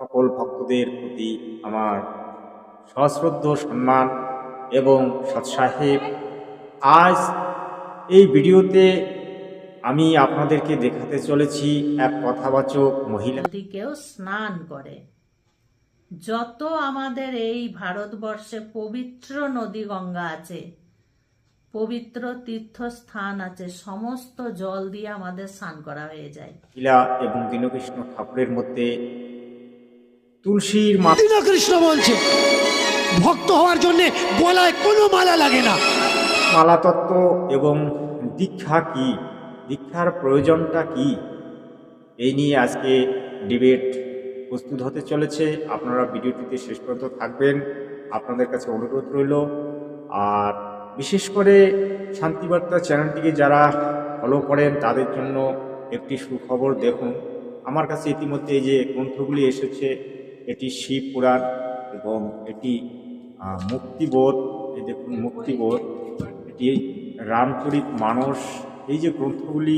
সকল ভক্তদের প্রতি আমার সশ্রদ্ধ সম্মান এবং সৎসাহেব। আজ এই ভিডিওতে আমি আপনাদেরকে দেখাতে চলেছি এক কথাবাচক মহিলা যদি কেউ স্নান করে। যত আমাদের এই ভারতবর্ষে পবিত্র নদী গঙ্গা আছে, পবিত্র তীর্থস্থান আছে, সমস্ত জল দিয়ে আমাদের স্নান করা হয়ে যায়। মহিলা এবং দীনকৃষ্ণ ঠাকুরের মধ্যে তুলসীর মালা। দীনকৃষ্ণ বলছে ভক্ত হওয়ার জন্য গলায় কোনো মালা লাগে না। মালা তত্ত্ব এবং দীক্ষা কি, দীক্ষার প্রয়োজনটা কি, এই নিয়ে আজকে ডিবেট প্রস্তুত হতে চলেছে। আপনারা ভিডিওটিতে শেষ পর্যন্ত থাকবেন, আপনাদের কাছে অনুরোধ রইল। আর বিশেষ করে শান্তিবার্তা চ্যানেলটিকে যারা ফলো করেন তাদের জন্য একটি সুখবর। দেখুন, আমার কাছে ইতিমধ্যে এই যে গ্রন্থগুলি এসেছে, এটি শিব পুরাণ এবং এটি মুক্তিবোধ। এই দেখুন মুক্তিবোধ, এটি রামচরিত মানস। এই যে গ্রন্থগুলি,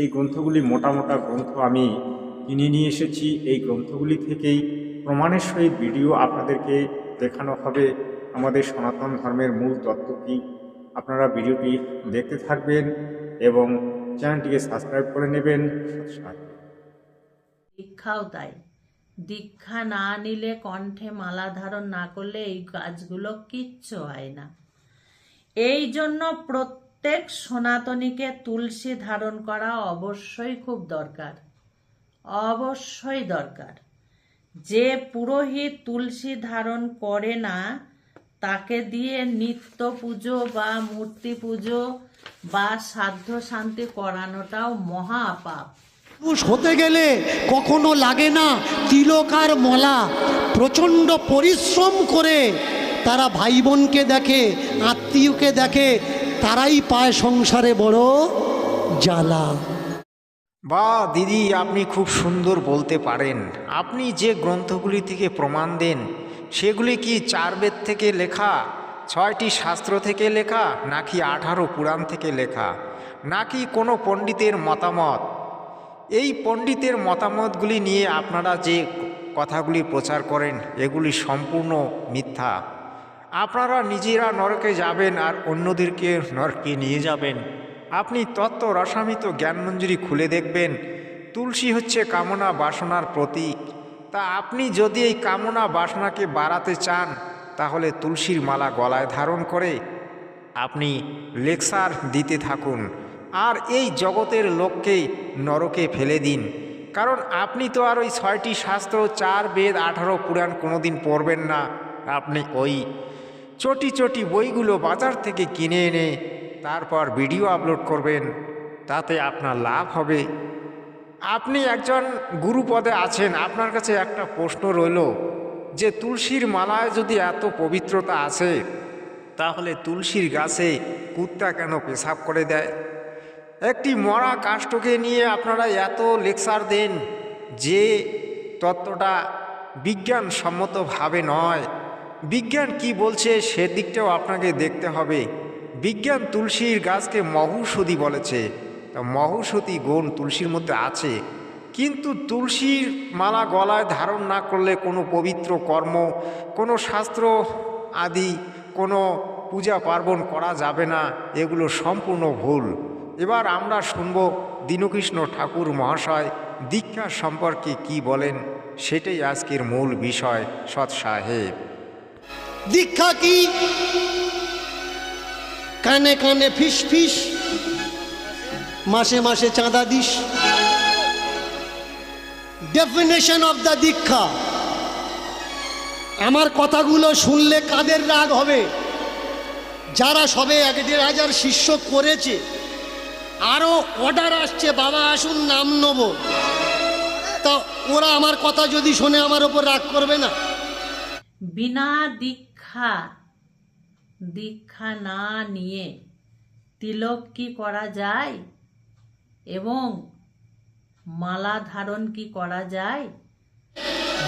এই গ্রন্থগুলি মোটা মোটা গ্রন্থ আমি কিনে নিয়ে এসেছি। এই গ্রন্থগুলি থেকেই প্রমাণের সহিত ভিডিও আপনাদেরকে দেখানো হবে আমাদের সনাতন ধর্মের মূল তত্ত্ব কী। আপনারা ভিডিওটি দেখতে থাকবেন এবং চ্যানেলটিকে সাবস্ক্রাইব করে নেবেন। দীক্ষাও তাই, দীক্ষা না নিলে, কণ্ঠে মালা ধারণ না করলে এই কাজগুলো কিচ্ছু হয় না। এই জন্য প্রত্যেক সনাতনীকে তুলসী ধারণ করা অবশ্যই খুব দরকার, অবশ্যই দরকার। যে পুরোহিত তুলসী ধারণ করে না, তাকে দিয়ে নিত্য পুজো বা মূর্তি পুজো বা সাধ্য শান্তি করানোটাও মহাপাপ। পুরুষ হতে গেলে কখনো লাগে না তিলক আর মলা। প্রচণ্ড পরিশ্রম করে তারা ভাই বোনকে দেখে, আত্মীয়কে দেখে, তারাই পায় সংসারে বড় জ্বালা। বা দিদি, আপনি খুব সুন্দর বলতে পারেন। আপনি যে গ্রন্থগুলি থেকে প্রমাণ দেন সেগুলি কি 4 বেদ থেকে লেখা, 6টি শাস্ত্র থেকে লেখা, নাকি 18 পুরাণ থেকে লেখা, নাকি কোনো পণ্ডিতের মতামত? এই পণ্ডিতের মতামতগুলি নিয়ে আপনারা যে কথাগুলি প্রচার করেন এগুলি সম্পূর্ণ মিথ্যা। আপনারা নিজেরা নরকে যাবেন আর অন্যদেরকে নরকে নিয়ে যাবেন। আপনি তত্ত্ব রসামিত জ্ঞানমঞ্জুরি খুলে দেখবেন, তুলসী হচ্ছে কামনা বাসনার প্রতীক। তা আপনি যদি এই কামনা বাসনাকে বাড়াতে চান, তাহলে তুলসীর মালা গলায় ধারণ করে আপনি লেকচার দিতে থাকুন আর এই জগতের লোককে নরকে ফেলে দিন। কারণ আপনি তো আর ওই 6টি শাস্ত্র, 4 বেদ, 18 পুরাণ কোনোদিন পড়বেন না। আপনি ওই চটি চটি বইগুলো বাজার থেকে কিনে এনে তারপর ভিডিও আপলোড করবেন, তাতে আপনার লাভ হবে। আপনি একজন গুরুপদে আছেন, আপনার কাছে একটা প্রশ্ন রইল যে তুলসীর মালায় যদি এত পবিত্রতা আছে, তাহলে তুলসীর গাছে কুত্তা কেন পেশাব করে দেয়? একটি মরা কাষ্ঠকে নিয়ে আপনারা এত লেকচার দেন যে তত্ত্বটা বিজ্ঞানসম্মতভাবে নয়। বিজ্ঞান কি বলছে সেদিকটাও আপনাকে দেখতে হবে। বিজ্ঞান তুলসীর গাছকে মহৌষধি বলেছে, তা মহৌষধি গুণ তুলসীর মধ্যে আছে। কিন্তু তুলসীর মালা গলায় ধারণ না করলে কোনো পবিত্র কর্ম, কোনো শাস্ত্র আদি, কোনো পূজা পার্বণ করা যাবে না। এগুলো সম্পূর্ণ ভুল। এবার আমরা শুনব দীনকৃষ্ণ ঠাকুর মহাশয় দীক্ষা সম্পর্কে কি বলেন, সেটাই আজকের মূল বিষয়। সৎ সাহেব, দীক্ষা কি? কানে কানে ফিস ফিস, মাসে মাসে চাঁদা দিস। ডেফিনেশন অফ দ্য দীক্ষা। আমার কথাগুলো শুনলে কাদের রাগ হবে? যারা সবে 1,500 শিষ্য করেছে, আরো অর্ডার আসছে, বাবা আসুন নাম নেব, তা ওরা আমার কথা যদি শোনে আমার ওপর রাগ করবে না? বিনা দীক্ষা না নিয়ে তিলক কি করা যায় এবং মালা ধারণ কি করা যায়?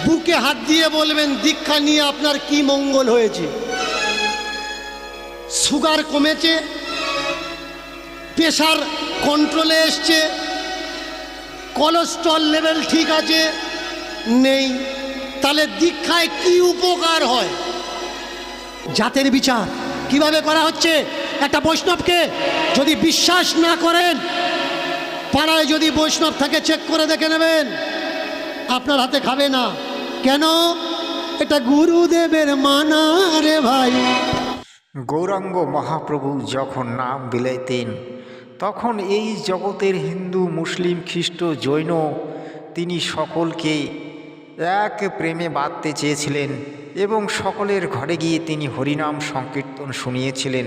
বুকে হাত দিয়ে বলবেন দীক্ষা নিয়ে আপনার কি মঙ্গল হয়েছে। সুগার কমেছে, প্রেশার কন্ট্রোলে এসছে, কোলেস্ট্রল লেভেল ঠিক আছে, নেই, তাহলে দীক্ষায় কি উপকার হয়? জাতের বিচার কিভাবে করা হচ্ছে? একটা বৈষ্ণবকে যদি বিশ্বাস না করেন, পাড়ায় যদি বৈষ্ণব থাকে চেক করে দেখে নেবেন, আপনার হাতে খাবে না। কেন? এটা গুরুদেবের মানা রে ভাই। গৌরাঙ্গ মহাপ্রভু যখন নাম বিলাইতেন, তখন এই জগতের হিন্দু, মুসলিম, খ্রিস্ট, জৈন তিনি সকলকে এক প্রেমে বাঁধতে চেয়েছিলেন এবং সকলের ঘরে গিয়ে তিনি হরিনাম সংকীর্তন শুনিয়েছিলেন।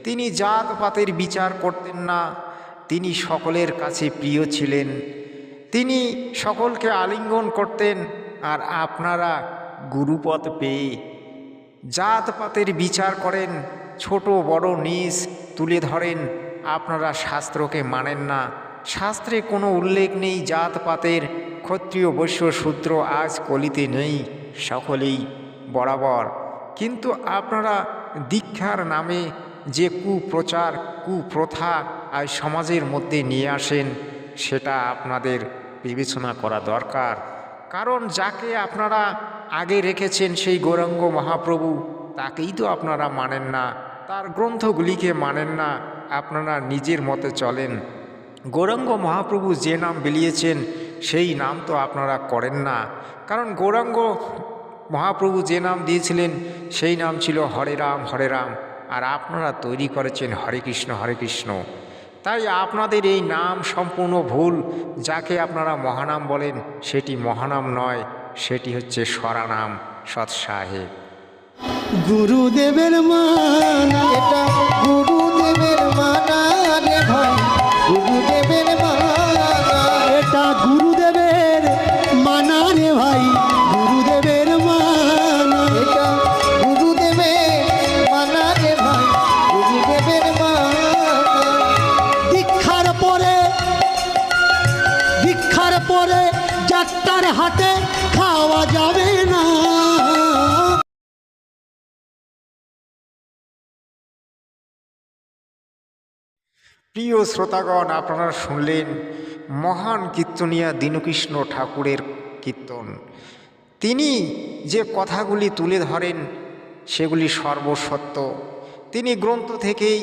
তিনি জাতপাতের বিচার করতেন না, তিনি সকলের কাছে প্রিয় ছিলেন, তিনি সকলকে আলিঙ্গন করতেন। আর আপনারা গুরুপদ পেয়ে জাতপাতের বিচার করেন, ছোট বড় নিজ তুলে ধরেন। আপনারা শাস্ত্রকে মানেন না, শাস্ত্রে কোনো উল্লেখ নেই জাতপাতের। ক্ষত্রিয়, বৈশ্য, শূদ্র আজ কলিতে নেই, সকলেই বরাবর। কিন্তু আপনারা দীক্ষার নামে যে কুপ্রচার, কুপ্রথা আজ সমাজের মধ্যে নিয়ে আসেন, সেটা আপনাদের বিবেচনা করা দরকার। কারণ যাকে আপনারা আগে রেখেছেন সেই গৌরাঙ্গ মহাপ্রভু, তাকেই তো আপনারা মানেন না, তার গ্রন্থগুলিকে মানেন না, আপনারা নিজের মতে চলেন। গৌরাঙ্গ মহাপ্রভু যে নাম বিলিয়েছেন সেই নাম তো আপনারা করেন না। কারণ গৌরাঙ্গ মহাপ্রভু যে নাম দিয়েছিলেন সেই নাম ছিল হরে রাম হরে রাম, আর আপনারা তৈরি করেছেন হরে কৃষ্ণ হরে কৃষ্ণ। তাই আপনাদের এই নাম সম্পূর্ণ ভুল। যাকে আপনারা মহানাম বলেন সেটি মহানাম নয়, সেটি হচ্ছে স্বরানাম, সৎসাহেব। গুরুদেবের মানা, এটা গুরুদেবের মানা রে ভাই, গুরুদেবের মানা, এটা গুরুদেবের মানা রে ভাই, গুরুদেবের মানা, এটা গুরুদেবের মানা রে ভাই, গুরুদেবের মানা। দীক্ষার পরে যাত্রার হাতে খাওয়া যাবে না। প্রিয় শ্রোতাগণ, আপনারা শুনলেন মহান কীর্তনিয়া দীনকৃষ্ণ ঠাকুরের কীর্তন। তিনি যে কথাগুলি তুলে ধরেন সেগুলি সর্বসত্য। তিনি গ্রন্থ থেকেই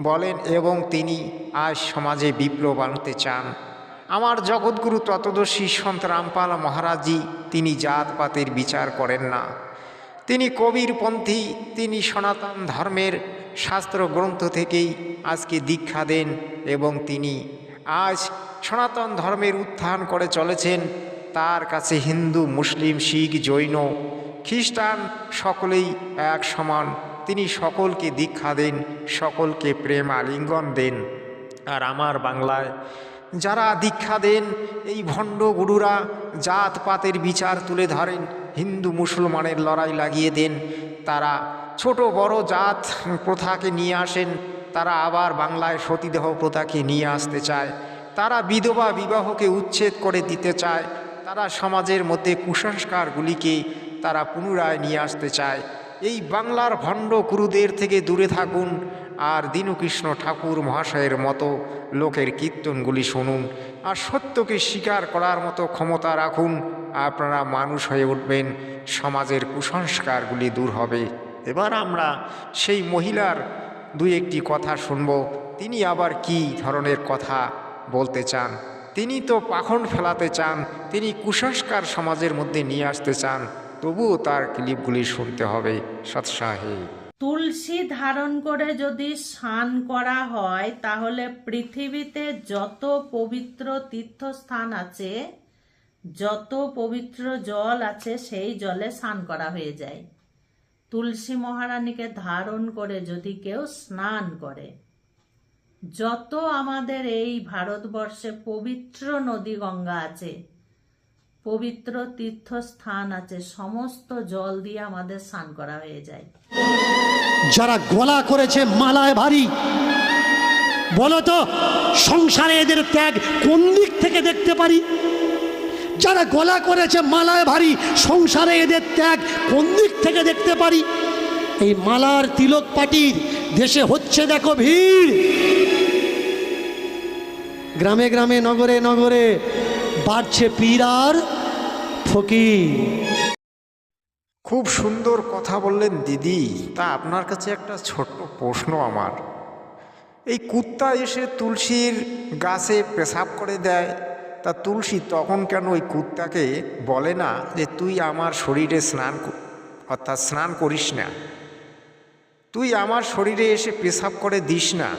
বলেন এবং তিনি আজ সমাজে বিপ্লব আনতে চান। আমার জগৎগুরু তত্ত্বদর্শী সন্ত রামপাল মহারাজজি তিনি জাতপাতের বিচার করেন না, তিনি কবিরপন্থী, তিনি সনাতন ধর্মের শাস্ত্র গ্রন্থ থেকেই আজকে দীক্ষা দেন এবং তিনি আজ সনাতন ধর্মের উত্থান করে চলেছেন। তার কাছে হিন্দু, মুসলিম, শিখ, জৈন, খ্রিস্টান সকলেই এক সমান। তিনি সকলকে দীক্ষা দেন, সকলকে প্রেম আলিঙ্গন দেন। আর আমার বাংলায় যারা দীক্ষা দেন এই ভণ্ড গুরুরা জাতপাতের বিচার তুলে ধরেন, হিন্দু মুসলমানের লড়াই লাগিয়ে দেন, তারা ছোট বড় জাত প্রথাকে নিয়ে আসেন, তারা আবার বাংলায় সতীদাহ প্রথাকে নিয়ে আসতে চায়, তারা বিধবা বিবাহকে উচ্ছেদ করে দিতে চায়, তারা সমাজের মধ্যে কুসংস্কারগুলিকে তারা পুনরায় নিয়ে আসতে চায়। এই বাংলার ভণ্ড গুরুদের থেকে দূরে থাকুন আর দীনকৃষ্ণ ঠাকুর মহাশয়ের মতো লোকের কীর্তনগুলি শুনুন আর সত্যকে স্বীকার করার মতো ক্ষমতা রাখুন। আপনারা মানুষ হয়ে উঠবেন, সমাজের কুসংস্কারগুলি দূর হবে। এবার আমরা সেই মহিলার দুই একটি কথা শুনব, তিনি আবার কি ধরনের কথা বলতে চান। তিনি তো পাখণ্ড ফেলাতে চান, তিনি কুসংস্কার সমাজের মধ্যে নিয়ে আসতে চান, তবুও তার ক্লিপগুলি শুনতে হবে। সৎসাহেব। তুলসী ধারণ করে যদি স্নান করা হয় তাহলে পৃথিবীতে যত পবিত্র তীর্থস্থান আছে, যত পবিত্র জল আছে, সেই জলে স্নান করা হয়ে যায়। তুলসী মহারানীকে ধারণ করে যদি কেউ স্নান করে, যত আমাদের এই ভারতবর্ষে পবিত্র নদী গঙ্গা আছে, পবিত্র তীর্থস্থান আছে, সমস্ত জল দিয়ে আমাদের স্নান করা হয়ে যায়। যারা গলা করেছে মালায় ভারী, বলো তো সংসারে এদের ত্যাগ কোন দিক থেকে দেখতে পারি? যারা গলা করেছে মালায় ভারী, সংসারে এদের ত্যাগ কোন দিক থেকে দেখতে পারি? এই মালার তিলক পাটির দেশে হচ্ছে দেখো ভিড়, গ্রামে গ্রামে, নগরে নগরে বাড়ছে পীর আর ফকির। খুব সুন্দর কথা বললেন দিদি। তা আপনার কাছে একটা ছোট্ট প্রশ্ন আমার, এই কুত্তা এসে তুলসীর গাছে পেশাব করে দেয়, তা তুলসী তখন কেন ওই কুত্তাকে বলে না যে তুই আমার শরীরে অর্থাৎ স্নান করিস না, তুই আমার শরীরে এসে পেশাব করে দিস না?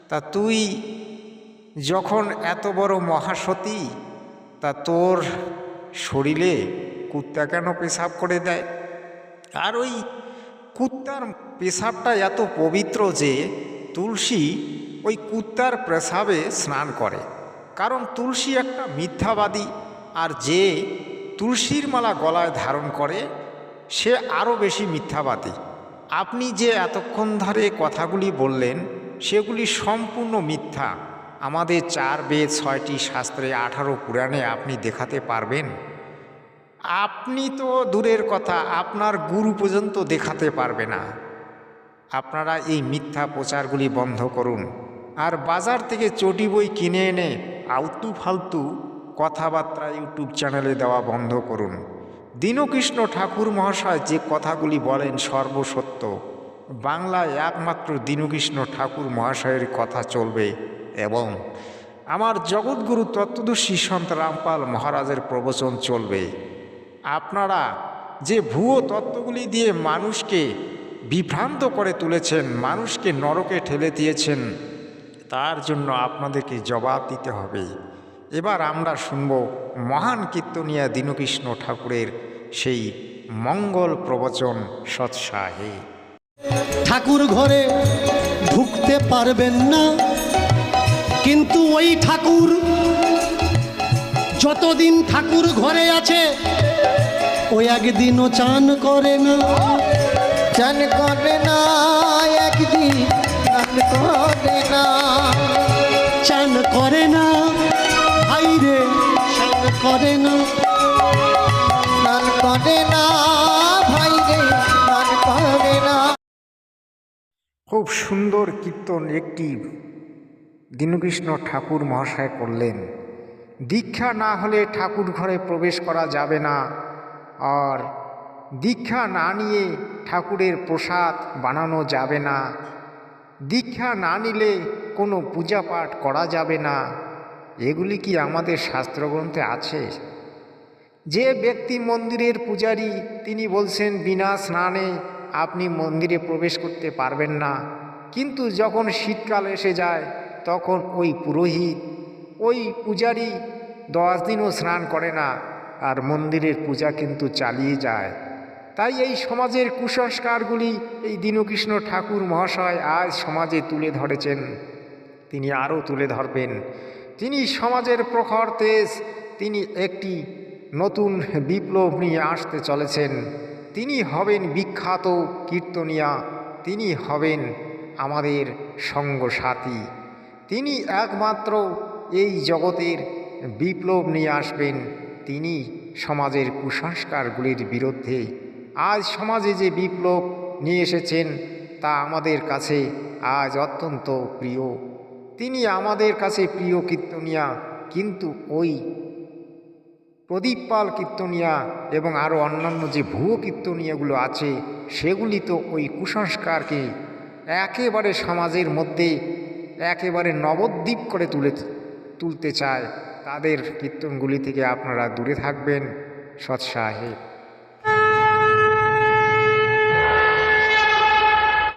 তা তুই যখন এত বড় মহাসতী, তা তোর শরীরে কুত্তা কেন পেশাব করে দেয়? আর ওই কুত্তার পেশাবটা এত পবিত্র যে তুলসী ওই কুত্তার পেশাবে স্নান করে, কারণ তুলসী একটা মিথ্যাবাদী। আর যে তুলসীর মালা গলায় ধারণ করে সে আরও বেশি মিথ্যাবাদী। আপনি যে এতক্ষণ ধরে কথাগুলি বললেন সেগুলি সম্পূর্ণ মিথ্যা। আমাদের 4 বেদ, 6টি শাস্ত্রে, 18 পুরাণে আপনি দেখাতে পারবেন? আপনি তো দূরের কথা, আপনার গুরু পর্যন্ত দেখাতে পারবে না। আপনারা এই মিথ্যা প্রচারগুলি বন্ধ করুন, আর বাজার থেকে চটি বই কিনে এনে আলতু ফালতু কথাবার্তা ইউটিউব চ্যানেলে দেওয়া বন্ধ করুন। দীনকৃষ্ণ ঠাকুর মহাশয় যে কথাগুলি বলেন সর্বসত্য। বাংলায় একমাত্র দীনকৃষ্ণ ঠাকুর মহাশয়ের কথা চলবে, এবং আমার জগৎগুরু তত্ত্বদর্শী সন্ত রামপাল মহারাজের প্রবচন চলবে। আপনারা যে ভুয়ো তত্ত্বগুলি দিয়ে মানুষকে বিভ্রান্ত করে তুলেছেন, মানুষকে নরকে ঠেলে দিয়েছেন, তার জন্য আপনাদেরকে জবাব দিতে হবে। এবার আমরা শুনব মহান কীর্তনিয়া দীনকৃষ্ণ ঠাকুরের সেই মঙ্গল প্রবচন সৎসাহে। ঠাকুর ঘরে ঢুকতে পারবেন না, কিন্তু ওই ঠাকুর যতদিন ঠাকুর ঘরে আছে ওই একদিনও চান করে না, চান করে না, একদিন চান করে না, চান করে না, ভাই রে চান করে না, চান করে না, ভাই রে চান করে না। খুব সুন্দর কীর্তন একটি দীনকৃষ্ণ ঠাকুর মহাশয় করলেন। দীক্ষা না হলে ঠাকুর ঘরে প্রবেশ করা যাবে না, আর দীক্ষা না নিয়ে ঠাকুরের প্রসাদ বানানো যাবে না, দীক্ষা না নিলে কোনো পূজা পাঠ করা যাবে না। এগুলি কি আমাদের শাস্ত্রগ্রন্থে আছে? যে ব্যক্তি মন্দিরের পূজারী তিনি বলছেন বিনা স্নানে আপনি মন্দিরে প্রবেশ করতে পারবেন না, কিন্তু যখন শীতকাল এসে যায় তখন ওই পুরোহিত, ওই পূজারী 10 দিনও স্নান করে না, আর মন্দিরের পূজা কিন্তু চালিয়ে যায়। তাই এই সমাজের কুসংস্কারগুলি এই দীনকৃষ্ণ ঠাকুর মহাশয় আজ সমাজে তুলে ধরেছেন, তিনি আরও তুলে ধরবেন। তিনি সমাজের প্রখর তেজ, তিনি একটি নতুন বিপ্লব নিয়ে আসতে চলেছেন। তিনি হবেন বিখ্যাত কীর্তনিয়া, তিনি হবেন আমাদের সঙ্গসাথী, তিনি একমাত্র এই জগতের বিপ্লব নিয়ে আসবেন। তিনি সমাজের কুসংস্কারগুলির বিরুদ্ধে আজ সমাজে যে বিপ্লব নিয়ে এসেছেন তা আমাদের কাছে আজ অত্যন্ত প্রিয়। তিনি আমাদের কাছে প্রিয় কীর্তনিয়া, কিন্তু ওই প্রদীপ পাল কীর্তনিয়া এবং আরও অন্যান্য যে ভুয়ো কীর্তনিয়াগুলো আছে সেগুলি তো ওই কুসংস্কারকে একেবারে সমাজের মধ্যে একেবারে নবদ্বীপ করে তুলতে চায়। তাদের কীর্তনগুলি থেকে আপনারা দূরে থাকবেন। সৎসাহে।